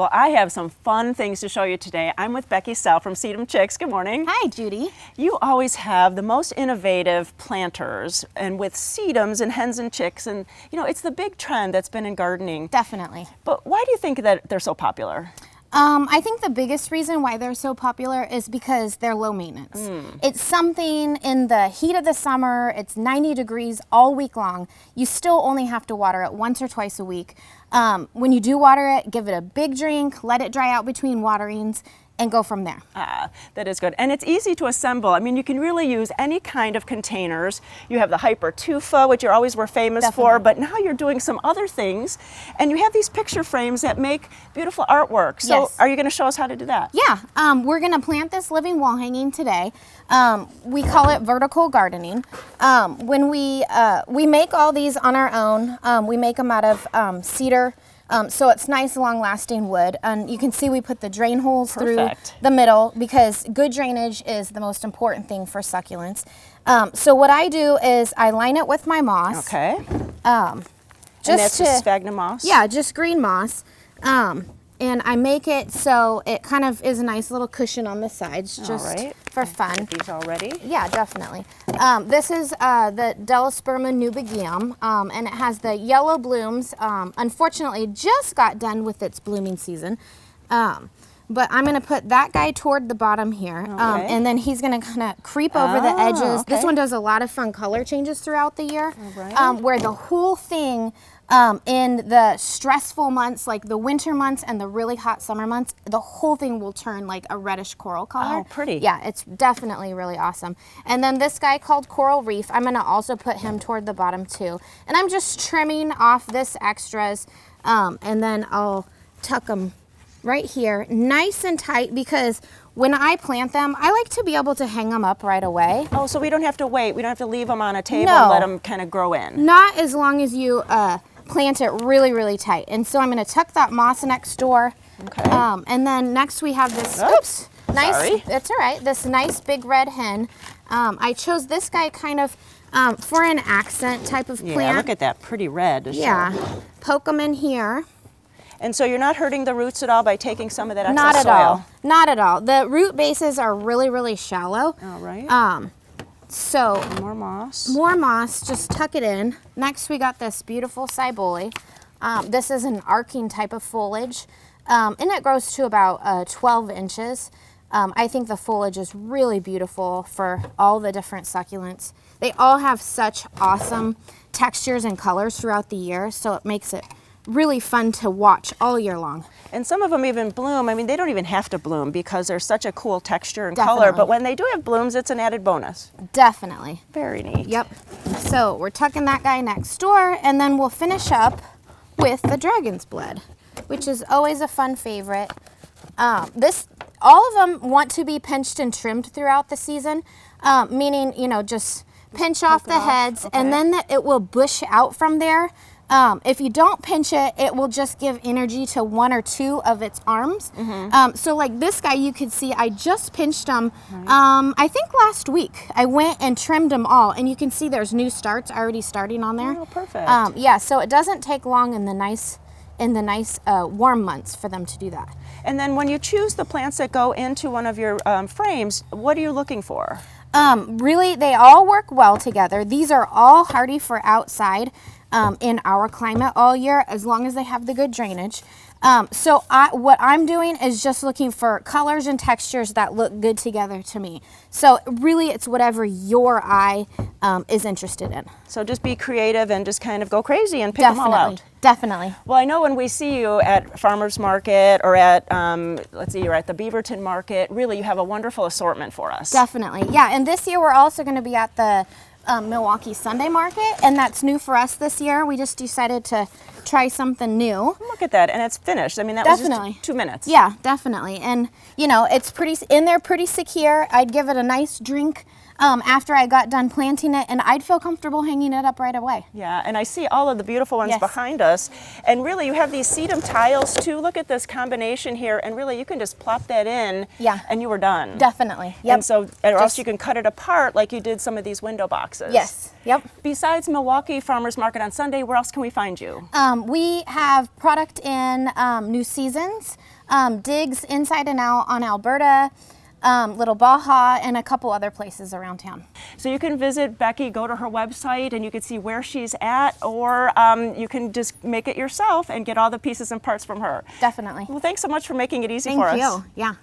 Well, I have some fun things to show you today. I'm with Becky from Sedum Chicks. Good morning. Hi, Judy. You always have the most innovative planters, and with sedums and hens and chicks, and you know, it's the big trend that's been in gardening. Definitely. But why do you think that they're so popular? I think the biggest reason why they're so popular is because they're low maintenance. It's something in the heat of the summer, it's 90 degrees all week long. You still only have to water it once or twice a week. When you do water it, give it a big drink, let it dry out between waterings, and go from there. That is good. And it's easy to assemble. I mean, you can really use any kind of containers. You have the Hyper Tufa, which you always were famous for, but now you're doing some other things. And you have these picture frames that make beautiful artwork. So are you going to show us how to do that? Yeah, we're going to plant this living wall hanging today. We call it vertical gardening. When we make all these on our own, we make them out of cedar. So it's nice, long-lasting wood, and you can see we put the drain holes through the middle because good drainage is the most important thing for succulents. So what I do is I line it with my moss. Okay. And that's just sphagnum moss? Yeah, just green moss. And I make it so it kind of is a nice little cushion on the sides, just for fun. These already? Yeah, definitely. This is the Delosperma nubigeum, and it has the yellow blooms. Unfortunately, it just got done with its blooming season. But I'm going to put that guy toward the bottom here, and then he's going to kind of creep over the edges. This one does a lot of fun color changes throughout the year, where the whole thing in the stressful months, like the winter months and the really hot summer months, the whole thing will turn like a reddish coral color. Oh, pretty. Yeah, it's definitely really awesome. And then this guy called Coral Reef, I'm going to also put him toward the bottom too. And I'm just trimming off this extras, and then I'll tuck them right here, nice and tight, because when I plant them, I like to be able to hang them up right away. Oh, so we don't have to wait. We don't have to leave them on a table and let them kind of grow in. Not as long as you plant it really, really tight. And so I'm going to tuck that moss next door. Okay. And then next we have this, nice, that's all right, this nice big red hen. I chose this guy kind of for an accent type of plant. Yeah, look at that pretty red. Poke them in here. And so you're not hurting the roots at all by taking some of that excess Not at soil? all. Not at all. The root bases are really, really shallow. All right. So more moss. More moss, just tuck it in. Next we got this beautiful cibole. This is an arcing type of foliage, and it grows to about 12 inches. I think the foliage is really beautiful for all the different succulents. They all have such awesome textures and colors throughout the year, so it makes it really fun to watch all year long. And some of them even bloom. I mean, they don't even have to bloom because they're such a cool texture and color, but when they do have blooms, it's an added bonus. Definitely. Very neat. Yep. So we're tucking that guy next door, and then we'll finish up with the dragon's blood, which is always a fun favorite. All of them want to be pinched and trimmed throughout the season, meaning, you know, just pinch off the heads, and then it will bush out from there. If you don't pinch it, it will just give energy to one or two of its arms. So like this guy, you could see I just pinched them, I think last week. I went and trimmed them all, and you can see there's new starts already starting on there. Oh, perfect. Yeah, so it doesn't take long in the nice warm months for them to do that. And then when you choose the plants that go into one of your frames, what are you looking for? Really, they all work well together. These are all hardy for outside. In our climate all year, as long as they have the good drainage. So what I'm doing is just looking for colors and textures that look good together to me. So really it's whatever your eye is interested in. So just be creative and just kind of go crazy and pick them all out. Definitely. Well, I know when we see you at Farmers Market or at, let's see, you're at the Beaverton Market, really you have a wonderful assortment for us. Definitely, yeah. And this year we're also going to be at the Milwaukee Sunday Market, and that's new for us this year. We just decided to try something new. Look at that, and it's finished. I mean, that was just 2 minutes. Yeah, definitely. And you know, it's pretty in there, pretty secure. I'd give it a nice drink after I got done planting it, and I'd feel comfortable hanging it up right away. Yeah, and I see all of the beautiful ones Yes. behind us. And really, you have these sedum tiles too. Look at this combination here, and really, you can just plop that in, Yeah. and you were done. Definitely. Yep. And so, or else you can cut it apart like you did some of these window boxes. Yes. Yep. Besides Milwaukee Farmers Market on Sunday, where else can we find you? We have product in New Seasons, digs inside and out on Alberta, Little Baja, and a couple other places around town. So you can visit Becky, go to her website, and you can see where she's at, or you can just make it yourself and get all the pieces and parts from her. Definitely. Well, thanks so much for making it easy for us. Thank you. Yeah.